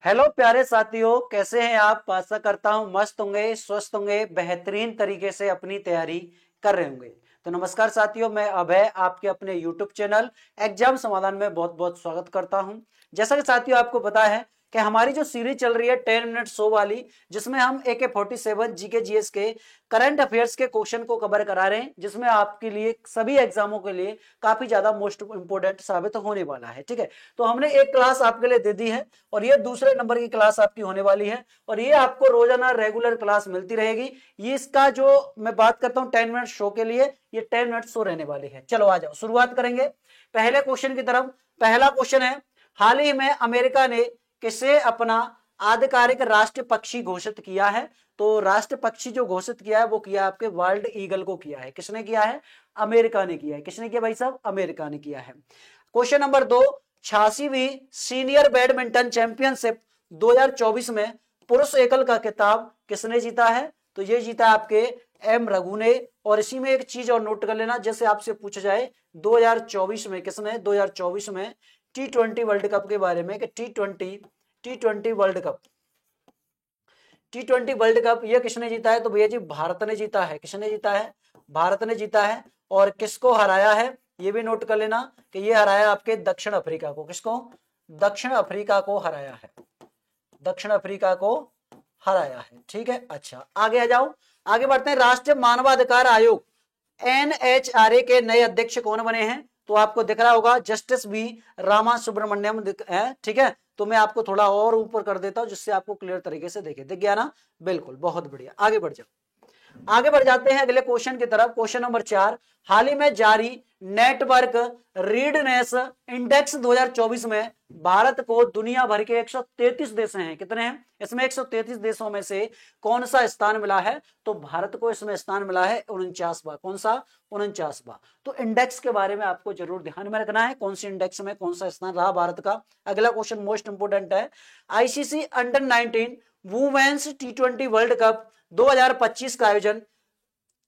Hello प्यारे साथियों, कैसे हैं आप। आशा करता हूं मस्त होंगे, स्वस्थ होंगे, बेहतरीन तरीके से अपनी तैयारी कर रहे होंगे। तो नमस्कार साथियों, मैं अभय आपके अपने YouTube चैनल एग्जाम समाधान में बहुत बहुत स्वागत करता हूं। जैसा कि साथियों आपको पता है कि हमारी जो सीरीज चल रही है 10 मिनट शो वाली, जिसमें हम AK-47 जीके जीएस के करंट अफेयर्स के क्वेश्चन को कवर करा रहे हैं, जिसमें आपके लिए सभी एग्जामों के लिए काफी ज्यादा मोस्ट इंपोर्टेंट साबित होने वाला है। ठीक है, तो हमने एक क्लास आपके लिए दे दी है और ये दूसरे नंबर की क्लास आपकी होने वाली है और ये आपको रोजाना रेगुलर क्लास मिलती रहेगी। ये इसका जो मैं बात करता हूँ 10 मिनट शो के लिए, ये 10 मिनट शो रहने वाली है। चलो आ जाओ, शुरुआत करेंगे पहले क्वेश्चन की तरफ। पहला क्वेश्चन है, हाल ही में अमेरिका ने किसे अपना आधिकारिक राष्ट्र पक्षी घोषित किया है। तो राष्ट्र पक्षी जो घोषित किया है वो किया आपके वर्ल्ड ईगल को किया है। किसने किया है? अमेरिका ने किया है। किसने किया भाई साहब? अमेरिका ने किया है। क्वेश्चन नंबर 2, 86वीं सीनियर बैडमिंटन चैंपियनशिप 2024 में पुरुष एकल का खिताब किसने जीता है? तो ये जीता आपके एम रघु ने। और इसी में एक चीज और नोट कर लेना, जैसे आपसे पूछा जाए 2024 में किसने, 2024 में T20 वर्ल्ड कप के बारे में कि T twenty world cup, T20 world cup ये किसने जीता है? तो भैया जी भारत ने जीता है। किसने जीता है? भारत ने जीता है। और किसको हराया है ये भी नोट कर लेना कि ये हराया आपके दक्षिण अफ्रीका को। किसको? दक्षिण अफ्रीका को हराया है। दक्षिण अफ्रीका को हराया है। ठीक है, अच्छा आगे आ जाओ, आगे बढ़ते हैं। राष्ट्रीय मानवाधिकार आयोग NHRA के नए अध्यक्ष कौन बने हैं? तो आपको दिख रहा होगा जस्टिस बी रामा सुब्रमण्यम है। ठीक है, तो मैं आपको थोड़ा और ऊपर कर देता हूं जिससे आपको क्लियर तरीके से देखे। दिख गया ना? बिल्कुल, बहुत बढ़िया। आगे बढ़ जाओ, आगे बढ़ जाते हैं अगले क्वेश्चन की तरफ। क्वेश्चन नंबर 4, हाल ही में जारी नेटवर्क रीडनेस इंडेक्स 2024 में भारत को दुनिया भर के 133 देश हैं। कितने हैं इसमें? 133 देशों में से कौन सा स्थान मिला है? तो भारत को इसमें स्थान मिला है 49वां। कौन सा? 49वां। तो इंडेक्स के बारे में आपको जरूर ध्यान में रखना है, कौन सी इंडेक्स में कौन सा स्थान रहा भारत का। अगला क्वेश्चन मोस्ट इंपोर्टेंट है, ICC under nineteen women's T20 world cup 2025 का आयोजन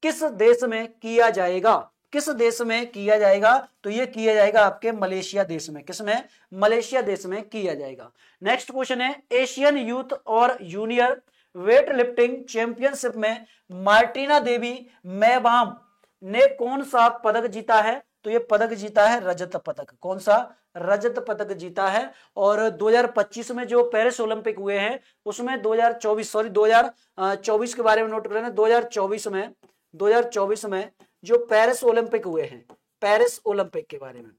किस देश में किया जाएगा? किस देश में किया जाएगा? तो ये किया जाएगा आपके मलेशिया देश में। किसमें? मलेशिया देश में किया जाएगा। नेक्स्ट क्वेश्चन है, एशियन यूथ और जूनियर वेट लिफ्टिंग चैंपियनशिप में मार्टिना देवी मैबाम ने कौन सा पदक जीता है? तो ये पदक जीता है रजत पदक। कौन सा? रजत पदक जीता है। और 2025 में जो पेरिस ओलंपिक हुए हैं उसमें 2024 के बारे में नोट कर लेना। 2024 में जो पेरिस ओलंपिक हुए हैं, पेरिस ओलंपिक के बारे में,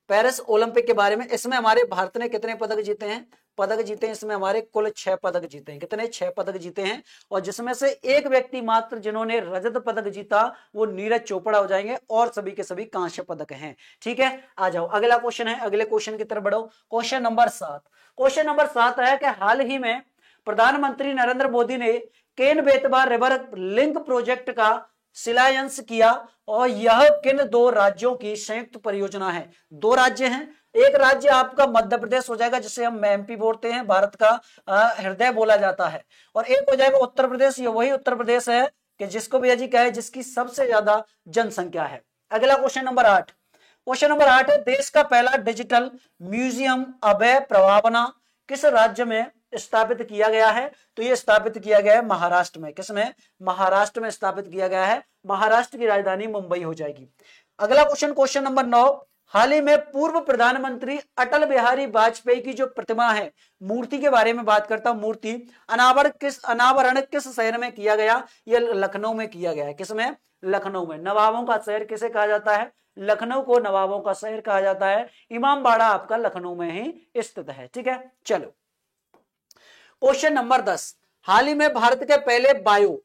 पेरिस ओलंपिक के बारे में, इसमें हमारे भारत ने कितने पदक जीते हैं? पदक जीते हैं इसमें हमारे कुल 6 पदक जीते हैं। कितने? 6 पदक जीते हैं। और जिसमें से एक व्यक्ति मात्र जिन्होंने रजत पदक जीता वो नीरज चोपड़ा हो जाएंगे और सभी के सभी कांस्य पदक हैं। ठीक है, आ जाओ अगला क्वेश्चन है, अगले क्वेश्चन की तरफ बढ़ो। क्वेश्चन नंबर 7, क्वेश्चन नंबर 7 है कि हाल ही में प्रधानमंत्री नरेंद्र मोदी ने Ken Betwa river link project का शिलान्यास किया और यह किन 2 राज्यों की संयुक्त परियोजना है? 2 राज्य हैं, एक राज्य आपका मध्य प्रदेश हो जाएगा जिसे हम MP बोलते हैं, भारत का हृदय बोला जाता है, और एक हो जाएगा उत्तर प्रदेश। ये वही उत्तर प्रदेश है कि जिसको भैया जी कहे जिसकी सबसे ज्यादा जनसंख्या है। अगला क्वेश्चन नंबर 8, क्वेश्चन नंबर 8 है, देश का पहला डिजिटल म्यूजियम अभय प्रभावना किस राज्य में स्थापित किया गया है? तो ये स्थापित किया गया है महाराष्ट्र में। किसमें? महाराष्ट्र में स्थापित किया गया है। महाराष्ट्र की राजधानी मुंबई हो जाएगी। अगला क्वेश्चन, क्वेश्चन नंबर 9, हाल ही में पूर्व प्रधानमंत्री अटल बिहारी वाजपेयी की जो प्रतिमा है, मूर्ति के बारे में बात करता हूं। मूर्ति अनावरण किस शहर में किया गया? ये लखनऊ में किया गया है। किसमें? लखनऊ में। नवाबों का शहर किसे कहा जाता है? लखनऊ को नवाबों का शहर कहा जाता है। इमामबाड़ा आपका लखनऊ में ही स्थित है। ठीक है, चलो क्वेश्चन नंबर 10, हाल ही में भारत के पहले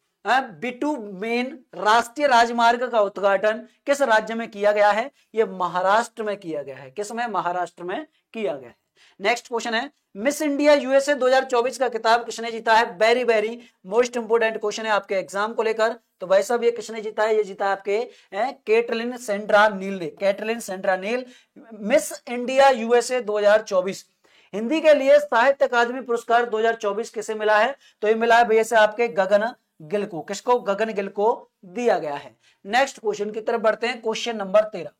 बिटुमेन राष्ट्रीय राजमार्ग का उद्घाटन किस राज्य में किया गया है? यह महाराष्ट्र में किया गया है। किसमें? महाराष्ट्र में किया गया है। नेक्स्ट क्वेश्चन है, मिस इंडिया USA 2024 का खिताब किसने जीता है? Very very most important question है आपके एग्जाम को लेकर। तो भाई साहब ये किसने जीता है? ये जीता है आपके कैटलिन सेंड्रा नील ने। कैटलिन सेंड्रा नील मिस इंडिया USA 2024 हिंदी के लिए साहित्य अकादमी पुरस्कार 2024 किसे मिला है? तो ये मिला है भैया से आपके गगन गिल को। किसको? गगन गिल को दिया गया है। नेक्स्ट क्वेश्चन की तरफ बढ़ते हैं, क्वेश्चन नंबर 13।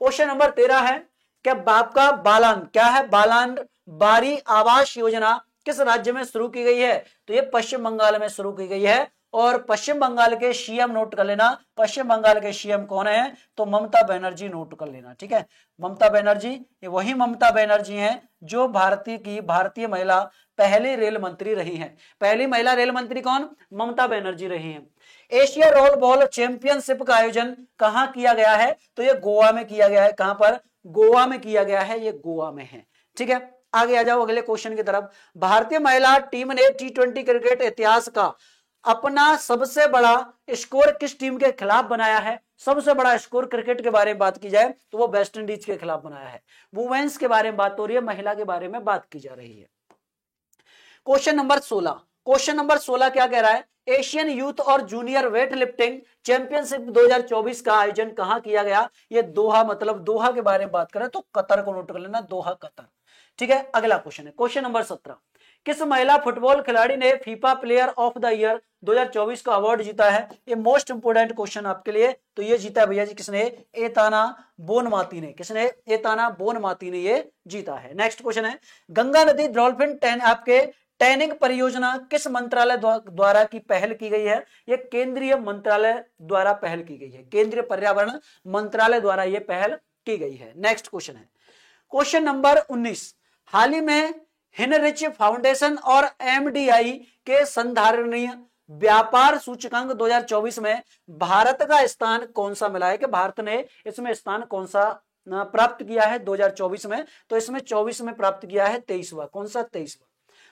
क्वेश्चन नंबर 13 है क्या बाप का बालान क्या है? बालान बारी आवास योजना किस राज्य में शुरू की गई है? तो ये पश्चिम बंगाल में शुरू की गई है। और पश्चिम बंगाल के सीएम नोट कर लेना, पश्चिम बंगाल के सीएम कौन है? तो ममता बनर्जी नोट कर लेना, ठीक है। ममता बनर्जी, ये वही ममता बनर्जी हैं जो भारतीय महिला पहली रेल मंत्री रही हैं। पहली महिला रेल मंत्री कौन? ममता बनर्जी रही हैं। एशिया रोल बॉल चैंपियनशिप का आयोजन कहां किया गया है? तो ये गोवा में किया गया है। कहां पर? गोवा में किया गया है, ये गोवा में है, ठीक है। आगे आ जाओ अगले क्वेश्चन की तरफ। भारतीय महिला टीम ने T20 क्रिकेट इतिहास का अपना सबसे बड़ा स्कोर किस टीम के खिलाफ बनाया है? सबसे बड़ा स्कोर क्रिकेट के बारे में बात की जाए तो वो वेस्ट इंडीज के खिलाफ बनाया है। वुमेन्स के बारे में बात हो रही है, महिला के बारे में बात की जा रही है। क्वेश्चन नंबर 16, क्वेश्चन नंबर 16 क्या कह रहा है? एशियन यूथ और जूनियर वेट लिफ्टिंग चैंपियनशिप 2024 का आयोजन कहां किया गया? ये दोहा, मतलब दोहा के बारे में बात करें तो कतर को नोट कर लेना, दोहा कतर, ठीक है। अगला क्वेश्चन है क्वेश्चन नंबर 17, किस महिला फुटबॉल खिलाड़ी ने FIFA player of the year 2024 का अवार्ड जीता है? ये मोस्ट इंपोर्टेंट क्वेश्चन आपके लिए। तो ये जीता है भैया जी किसने? एताना बोनमाती ने। किसने? एताना बोनमाती ने ये जीता है। नेक्स्ट क्वेश्चन है, गंगा नदी डॉल्फिन आपके टैनिंग परियोजना किस मंत्रालय द्वारा की पहल की गई है? ये केंद्रीय मंत्रालय द्वारा पहल की गई है, केंद्रीय पर्यावरण मंत्रालय द्वारा ये पहल की गई है। नेक्स्ट क्वेश्चन है क्वेश्चन नंबर 19, हाल ही में हिनरिच फाउंडेशन और एमडीआई के संधारणीय व्यापार सूचकांक 2024 में भारत का स्थान कौन सा मिला है? कि भारत ने इसमें स्थान कौन सा प्राप्त किया है 2024 में? तो इसमें 24 में प्राप्त किया है 23वां। कौन सा? 23वां।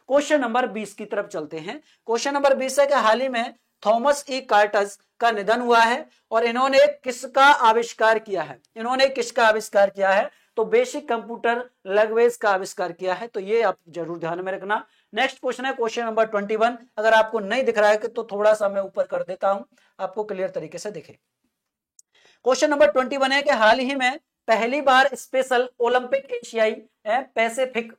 क्वेश्चन नंबर 20 की तरफ चलते हैं। क्वेश्चन नंबर 20 है कि हाल ही में थॉमस ई कार्टस का निधन हुआ है और इन्होंने किसका आविष्कार किया है? इन्होंने किसका आविष्कार किया है? तो बेसिक कंप्यूटर लैंग्वेज का आविष्कार किया है। तो ये आप जरूर ध्यान में रखना। नेक्स्ट क्वेश्चन है क्वेश्चन नंबर 21। अगर आपको नहीं दिख रहा है तो थोड़ा सा मैं ऊपर कर देता हूं, आपको क्लियर तरीके से दिखे। क्वेश्चन नंबर 21 है कि हाल ही में पहली बार स्पेशल ओलंपिक एशियाई पैसिफिक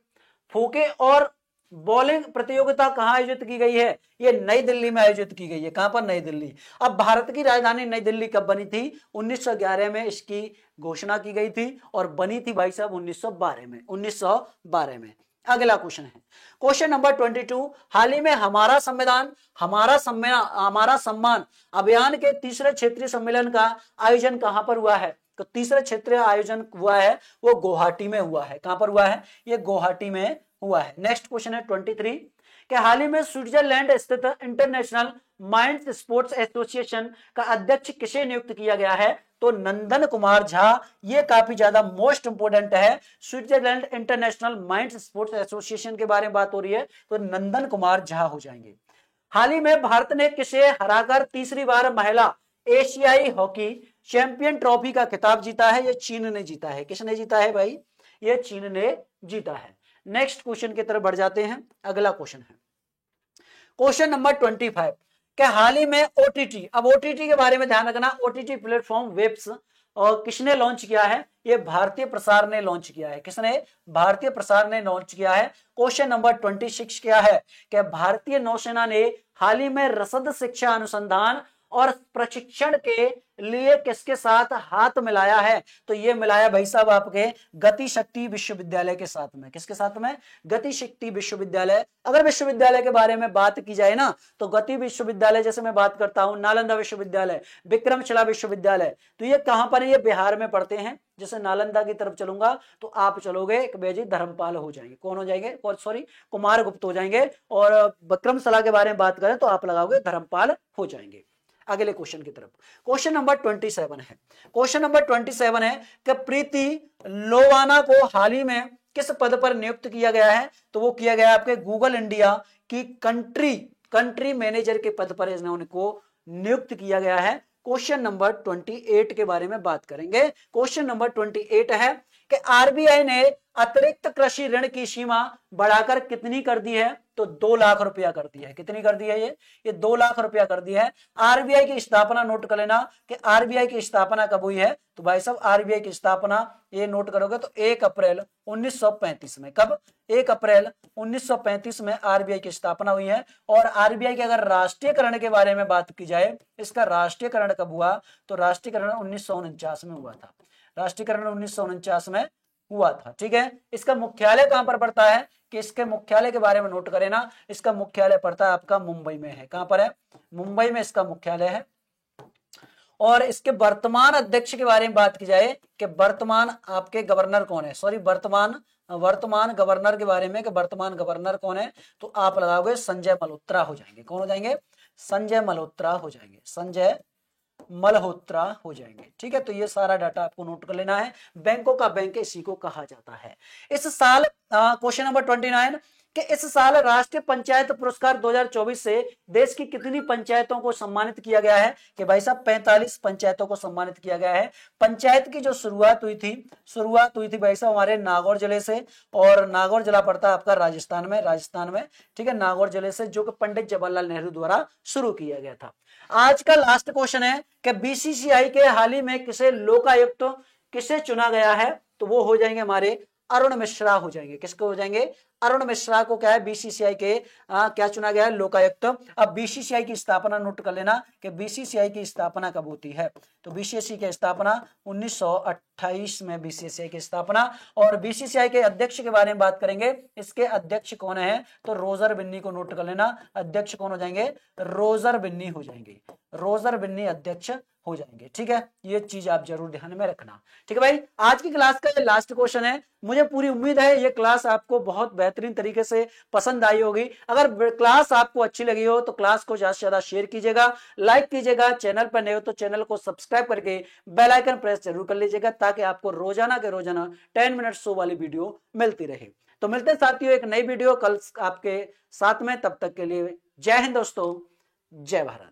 खोखे और बॉलिंग प्रतियोगिता कहां आयोजित की गई है? ये नई दिल्ली में आयोजित की गई है। कहां पर? नई दिल्ली। अब भारत की राजधानी नई दिल्ली कब बनी थी? 1911 में इसकी घोषणा की गई थी और बनी थी भाई साहब 1912 में। 1912 में। अगला क्वेश्चन है क्वेश्चन नंबर 22, हाल ही में हमारा संविधान हमारा सम्मान अभियान के तीसरे क्षेत्रीय सम्मेलन का आयोजन कहां पर हुआ है? तो तीसरा क्षेत्रीय आयोजन हुआ है वो गुवाहाटी में हुआ है। कहां पर हुआ है? ये गुवाहाटी में हुआ है। नेक्स्ट क्वेश्चन है 23 कि हाल ही में स्विट्जरलैंड स्थित इंटरनेशनल माइंड स्पोर्ट्स एसोसिएशन का अध्यक्ष किसे नियुक्त किया गया है? तो नंदन कुमार झा। ये काफी ज्यादा मोस्ट इंपोर्टेंट है। Switzerland international mind sports association के बारे में बात हो रही है तो नंदन कुमार झा हो जाएंगे। हाल ही में भारत ने किसे हराकर तीसरी बार महिला एशियाई हॉकी चैंपियन ट्रॉफी का खिताब जीता है? ये चीन ने जीता है। किसने जीता है भाई? ये चीन ने जीता है। नेक्स्ट क्वेश्चन की तरफ बढ़ जाते हैं। अगला क्वेश्चन है क्वेश्चन नंबर 25 क्या हाल ही में ओटीटी, अब ओटीटी के बारे में ध्यान रखना, ओटीटी प्लेटफॉर्म वेब्स और किसने लॉन्च किया है? ये भारतीय प्रसार ने लॉन्च किया है। किसने? भारतीय प्रसार ने लॉन्च किया है। क्वेश्चन नंबर 26 क्या है? क्या भारतीय नौसेना ने हाल ही में रसद शिक्षा अनुसंधान और प्रशिक्षण के लिए किसके साथ हाथ मिलाया है? तो ये मिलाया भाई साहब आपके गति शक्ति विश्वविद्यालय के साथ में। किसके साथ में? गति शक्ति विश्वविद्यालय। अगर विश्वविद्यालय के बारे में बात की जाए ना तो गति विश्वविद्यालय, जैसे मैं बात करता हूं नालंदा विश्वविद्यालय, विक्रमशिला विश्वविद्यालय, तो ये कहां पर है? ये बिहार में पढ़ते हैं। जैसे नालंदा की तरफ चलूंगा तो आप चलोगे एक बेजी धर्मपाल हो जाएंगे। कौन हो जाएंगे? और सॉरी कुमार गुप्त हो जाएंगे। और विक्रमशिला के बारे में बात करें तो आप लगाओगे धर्मपाल हो जाएंगे। अगले क्वेश्चन की तरफ क्वेश्चन नंबर 27 है। क्वेश्चन नंबर 27 है कि प्रीति लोवाना को हाल ही में किस पद पर नियुक्त किया गया है? तो वो किया गया आपके गूगल इंडिया की कंट्री मैनेजर के पद पर इनको नियुक्त किया गया है। क्वेश्चन नंबर 28 के बारे में बात करेंगे। क्वेश्चन नंबर 28 है कि आरबीआई ने अतिरिक्त कृषि ऋण की सीमा बढ़ाकर कितनी कर दी है? तो 2 लाख रुपया कर दी है। कितनी कर दी है? ये 2 लाख रुपया कर दी है। आरबीआई की स्थापना नोट कर लेना कि आरबीआई की स्थापना कब हुई है? तो भाई साहब आरबीआई की स्थापना ये नोट करोगे तो 1 अप्रैल 1935 में। कब? 1 अप्रैल 1935 में आरबीआई की स्थापना हुई है। और आरबीआई के अगर राष्ट्रीयकरण के बारे में बात की जाए, इसका राष्ट्रीयकरण कब हुआ? तो राष्ट्रीयकरण 1949 में हुआ था। राष्ट्रीयकरण 1949 में हुआ था। ठीक है, इसका मुख्यालय कहां पर पड़ता है, कि इसके मुख्यालय के बारे में नोट करें ना, इसका मुख्यालय पड़ता है आपका मुंबई में है। कहां पर है, मुंबई में इसका मुख्यालय है। और इसके वर्तमान अध्यक्ष के बारे में बात की जाए कि वर्तमान आपके गवर्नर कौन है, सॉरी वर्तमान गवर्नर के बारे में कि वर्तमान गवर्नर कौन है, तो आप लगाओगे संजय मल्होत्रा हो जाएंगे। कौन हो जाएंगे, संजय मल्होत्रा हो जाएंगे, संजय मल्होत्रा हो जाएंगे। ठीक है, तो ये सारा डाटा आपको नोट कर लेना है। बैंकों का बैंक इसी को कहा जाता है। इस साल क्वेश्चन नंबर 29 कि इस साल राष्ट्रीय पंचायत पुरस्कार 2024 से देश की कितनी पंचायतों को सम्मानित किया गया है, कि भाई साहब 45 पंचायतों को सम्मानित किया गया है। पंचायत की जो शुरुआत हुई थी भाई साहब हमारे नागौर जिले से, और नागौर जिला पड़ता है आपका राजस्थान में। ठीक है, नागौर जिले से, जो कि पंडित जवाहरलाल नेहरू द्वारा शुरू किया गया था। आज का लास्ट क्वेश्चन है कि बीसीसीआई के हाल ही में किसे लोकायुक्त किसे चुना गया है, तो वो हो जाएंगे हमारे अरुण मिश्रा हो जाएंगे। किसको हो जाएंगे, अरुण मिश्रा को क्या है बीसीसीआई के क्या चुना गया है, लोकायुक्त। अब बीसीसीआई की स्थापना नोट कर लेना कि बीसीसीआई की स्थापना कब होती है, तो बीसीसीआई की स्थापना 1928 में बीसीसीआई की स्थापना। और बीसीसीआई के अध्यक्ष के बारे में बात करेंगे, इसके अध्यक्ष कौन है, तो रोजर बिन्नी को नोट कर लेना। अध्यक्ष कौन हो जाएंगे, रोजर बिन्नी हो जाएंगे, रोजर बिन्नी अध्यक्ष हो जाएंगे। ठीक है, ये चीज आप जरूर ध्यान में रखना। ठीक है भाई, आज की क्लास का ये लास्ट क्वेश्चन है। मुझे पूरी उम्मीद है ये क्लास आपको बहुत बेहतरीन तरीके से पसंद आई होगी। अगर क्लास आपको अच्छी लगी हो तो क्लास को ज्यादा से ज्यादा शेयर कीजिएगा, लाइक कीजिएगा। चैनल पर नए हो तो चैनल को सब्सक्राइब करके बेल आइकन प्रेस जरूर कर लीजिएगा, ताकि आपको रोजाना के रोजाना 10 मिनट शो वाली वीडियो मिलती रहे। तो मिलते हैं साथियों एक नई वीडियो कल आपके साथ में, तब तक के लिए जय हिंद दोस्तों, जय भारत।